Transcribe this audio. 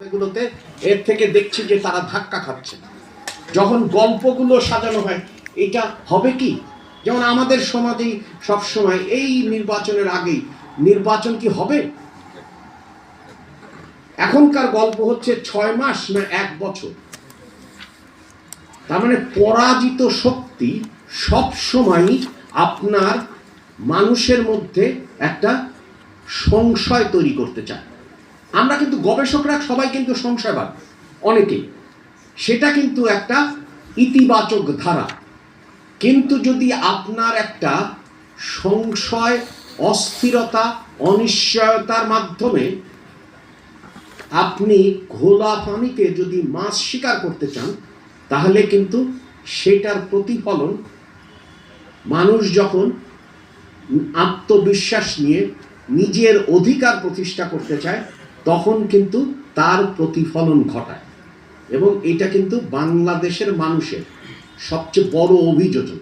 এগুলোতে এর থেকে দেখছি যে তারা ধাক্কা খাচ্ছে। যখন গল্পগুলো সাজানো হয়, এটা হবে কি, যেমন আমাদের সমাজেই সবসময় এই নির্বাচনের আগেই নির্বাচন কি হবে, এখনকার গল্প হচ্ছে 6 মাস না 1 বছর। তার মানে পরাজিত শক্তি সব সময় আপনার মানুষের মধ্যে একটা সংশয় তৈরি করতে চায়। আমরা কিন্তু গবেষকরা সবাই কিন্তু সংশয়বাদ, অনেকেই, সেটা কিন্তু একটা ইতিবাচক ধারা। কিন্তু যদি আপনার একটা সংশয়, অস্থিরতা, অনিশ্চয়তার মাধ্যমে আপনি ঘোলা পানিতে যদি মাছ শিকার করতে চান, তাহলে কিন্তু সেটার প্রতিফলন মানুষ যখন আত্মবিশ্বাস নিয়ে নিজের অধিকার প্রতিষ্ঠা করতে চায়, তখন কিন্তু তার প্রতিফলন ঘটায়। এবং এটা কিন্তু বাংলাদেশের মানুষের সবচেয়ে বড় অভিযোজন।